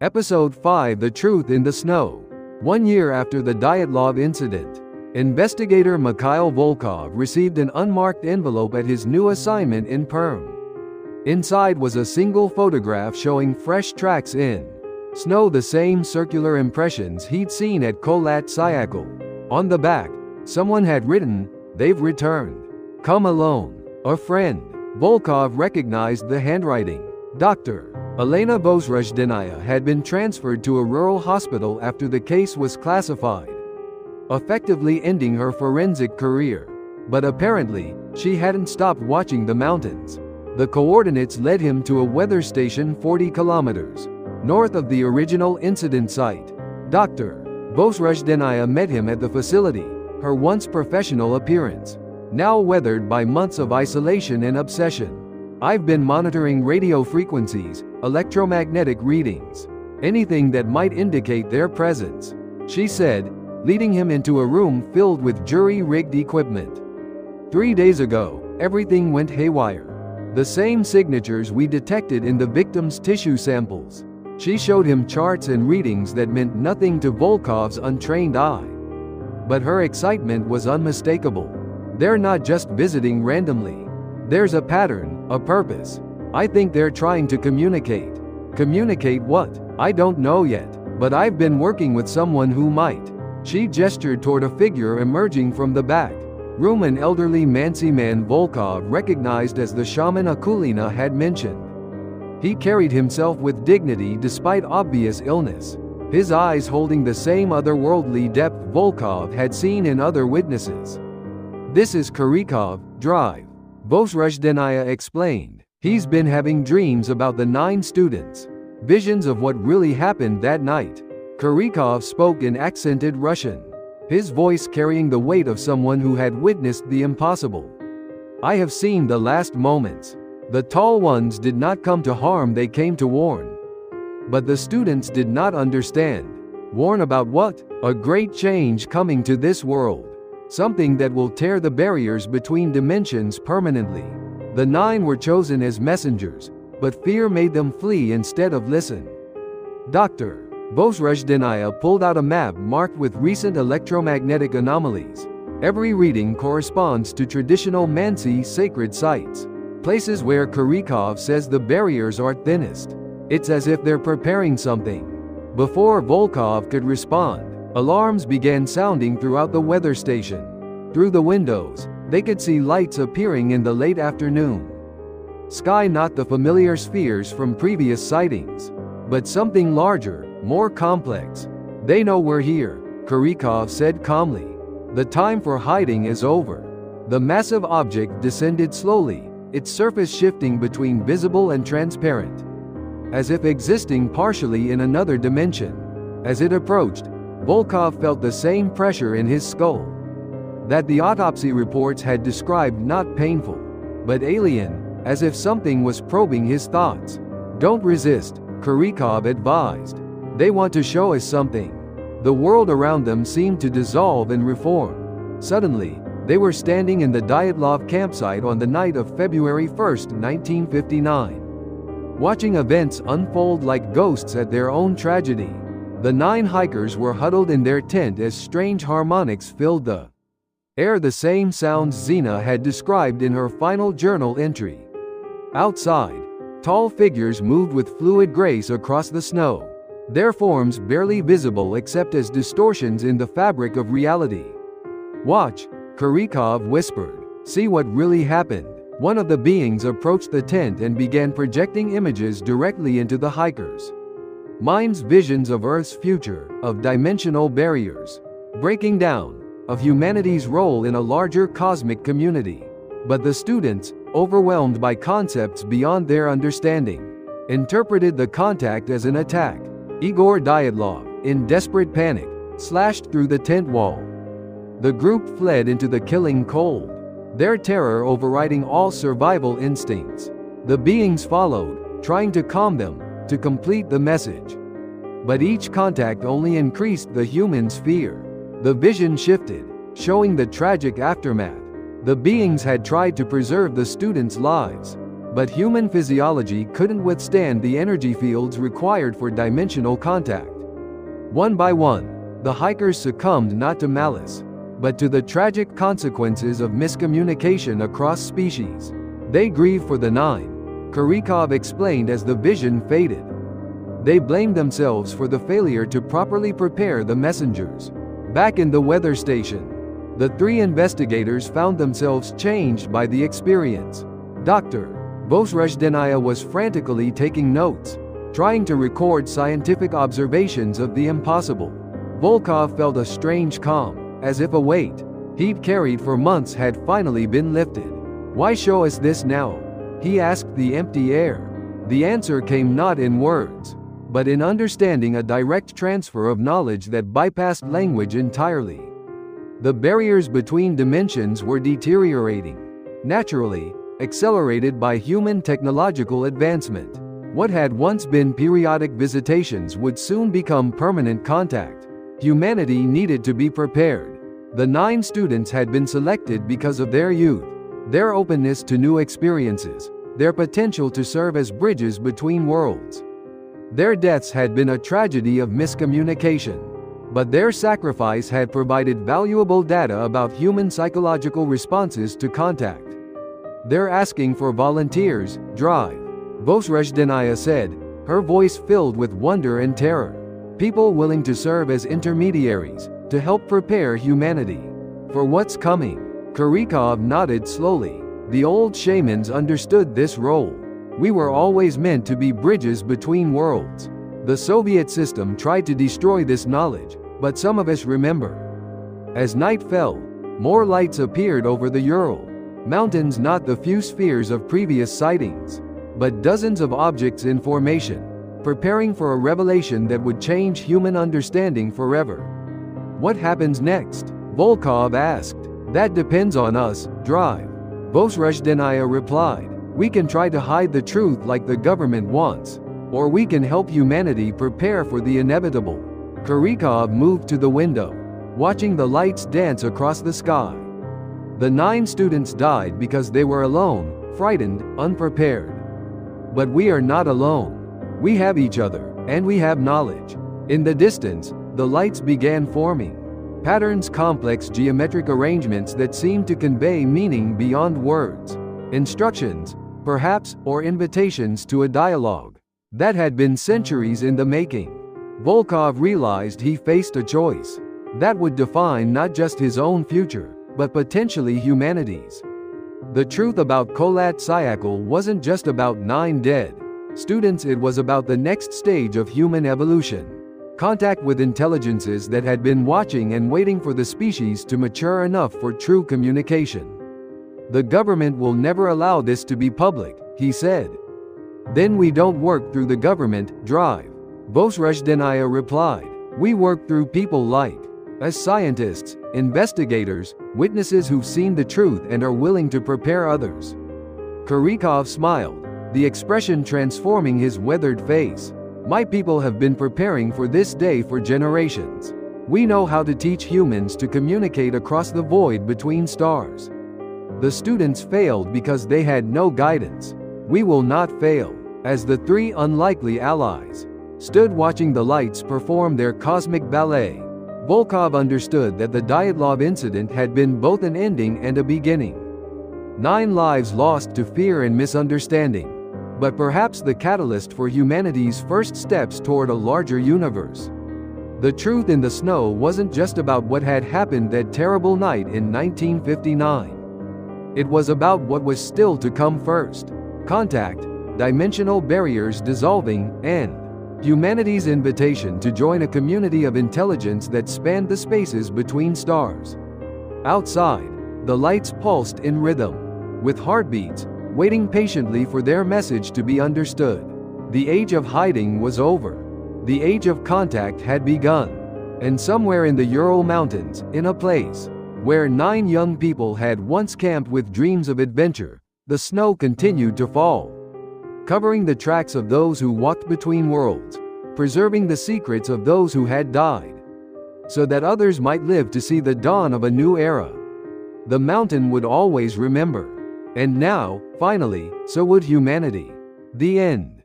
Episode 5: The Truth in the Snow. 1 year after the Dyatlov incident, investigator Mikhail Volkov received an unmarked envelope at his new assignment in Perm. Inside was a single photograph showing fresh tracks in snow, the same circular impressions he'd seen at Kholat Syakhl. On the back, someone had written, "They've returned. Come alone. A friend." Volkov recognized the handwriting. Dr. Elena Vozrozhdeniya had been transferred to a rural hospital after the case was classified, effectively ending her forensic career. But apparently, she hadn't stopped watching the mountains. The coordinates led him to a weather station 40 kilometers north of the original incident site. Dr. Vozrozhdeniya met him at the facility, her once professional appearance now weathered by months of isolation and obsession. "I've been monitoring radio frequencies, electromagnetic readings, anything that might indicate their presence," she said, leading him into a room filled with jury-rigged equipment. 3 days ago, everything went haywire. The same signatures we detected in the victim's tissue samples. She showed him charts and readings that meant nothing to Volkov's untrained eye. But her excitement was unmistakable. "They're not just visiting randomly. There's a pattern, a purpose. I think they're trying to communicate." "Communicate what? I don't know yet, but I've been working with someone who might." She gestured toward a figure emerging from the back room, an elderly Mansi man Volkov recognized as the shaman Akulina had mentioned. He carried himself with dignity despite obvious illness, his eyes holding the same otherworldly depth Volkov had seen in other witnesses. "This is Kurikov, Drive," Vozrozhdeniya explained. "He's been having dreams about the 9 students. Visions of what really happened that night." Kurikov spoke in accented Russian, his voice carrying the weight of someone who had witnessed the impossible. "I have seen the last moments. The tall ones did not come to harm, they came to warn. But the students did not understand." "Warn about what?" "A great change coming to this world. Something that will tear the barriers between dimensions permanently." The 9 were chosen as messengers, but fear made them flee instead of listen. Dr. Vozrozhdeniya pulled out a map marked with recent electromagnetic anomalies. Every reading corresponds to traditional Mansi sacred sites, places where Kurikov says the barriers are thinnest. It's as if they're preparing something. Before Volkov could respond, alarms began sounding throughout the weather station. Through the windows, they could see lights appearing in the late afternoon sky, not the familiar spheres from previous sightings, but something larger, more complex. "They know we're here," Kurikov said calmly. "The time for hiding is over." The massive object descended slowly, its surface shifting between visible and transparent, as if existing partially in another dimension. As it approached, Volkov felt the same pressure in his skull that the autopsy reports had described, not painful, but alien, as if something was probing his thoughts. "Don't resist," Kurikov advised. "They want to show us something." The world around them seemed to dissolve and reform. Suddenly, they were standing in the Dyatlov campsite on the night of February 1, 1959, watching events unfold like ghosts at their own tragedy. The 9 hikers were huddled in their tent as strange harmonics filled the air, the same sounds Zina had described in her final journal entry. Outside, tall figures moved with fluid grace across the snow, their forms barely visible except as distortions in the fabric of reality. "Watch," Kurikov whispered. "See what really happened." One of the beings approached the tent and began projecting images directly into the hikers' minds, visions of Earth's future, of dimensional barriers breaking down, of humanity's role in a larger cosmic community. But the students, overwhelmed by concepts beyond their understanding, interpreted the contact as an attack. Igor Dyatlov, in desperate panic, slashed through the tent wall. The group fled into the killing cold, their terror overriding all survival instincts. The beings followed, trying to calm them, to complete the message. But each contact only increased the humans' fear. The vision shifted, showing the tragic aftermath. The beings had tried to preserve the students' lives, But human physiology couldn't withstand the energy fields required for dimensional contact. One by one, the hikers succumbed not to malice, but to the tragic consequences of miscommunication across species. They grieved for the nine, Kurikov explained as the vision faded. They blamed themselves for the failure to properly prepare the messengers. Back in the weather station, the three investigators found themselves changed by the experience. Dr. Vozrozhdeniya was frantically taking notes, trying to record scientific observations of the impossible. Volkov felt a strange calm, as if a weight he'd carried for months had finally been lifted. "Why show us this now?" he asked the empty air. The answer came not in words, but in understanding, a direct transfer of knowledge that bypassed language entirely. The barriers between dimensions were deteriorating, naturally, accelerated by human technological advancement. What had once been periodic visitations would soon become permanent contact. Humanity needed to be prepared. The 9 students had been selected because of their youth, their openness to new experiences, their potential to serve as bridges between worlds. Their deaths had been a tragedy of miscommunication, but their sacrifice had provided valuable data about human psychological responses to contact. "They're asking for volunteers, drive," Vozrozhdeniya said, her voice filled with wonder and terror. "People willing to serve as intermediaries, to help prepare humanity for what's coming." Kurikov nodded slowly. The old shamans understood this role. "We were always meant to be bridges between worlds. The Soviet system tried to destroy this knowledge, but some of us remember." As night fell, more lights appeared over the Ural Mountains, not the few spheres of previous sightings, but dozens of objects in formation, preparing for a revelation that would change human understanding forever. "What happens next?" Volkov asked. "That depends on us, drive," Vozrozhdeniya replied. "We can try to hide the truth like the government wants, or we can help humanity prepare for the inevitable." Kurikov moved to the window, watching the lights dance across the sky. The 9 students died because they were alone, frightened, unprepared. But we are not alone. We have each other, and we have knowledge. In the distance, the lights began forming. Patterns, complex geometric arrangements that seemed to convey meaning beyond words. Instructions, perhaps, or invitations to a dialogue that had been centuries in the making. Volkov realized he faced a choice that would define not just his own future, but potentially humanity's. The truth about Kholat Syakhl wasn't just about 9 dead students, it was about the next stage of human evolution. Contact with intelligences that had been watching and waiting for the species to mature enough for true communication. "The government will never allow this to be public," he said. "Then we don't work through the government, drive," Vozrozhdeniya replied. "We work through people like as scientists, investigators, witnesses who've seen the truth and are willing to prepare others." Kurikov smiled, the expression transforming his weathered face. "My people have been preparing for this day for generations. We know how to teach humans to communicate across the void between stars. The students failed because they had no guidance. We will not fail." As the 3 unlikely allies stood watching the lights perform their cosmic ballet, Volkov understood that the Dyatlov incident had been both an ending and a beginning. 9 lives lost to fear and misunderstanding, but perhaps the catalyst for humanity's first steps toward a larger universe. The truth in the snow wasn't just about what had happened that terrible night in 1959. It was about what was still to come first: contact, dimensional barriers dissolving, and humanity's invitation to join a community of intelligence that spanned the spaces between stars. Outside, the lights pulsed in rhythm, with heartbeats, waiting patiently for their message to be understood. The age of hiding was over. The age of contact had begun. And somewhere in the Ural Mountains, in a place where 9 young people had once camped with dreams of adventure, the snow continued to fall, covering the tracks of those who walked between worlds, preserving the secrets of those who had died, so that others might live to see the dawn of a new era. The mountain would always remember. And now, finally, so would humanity. The end.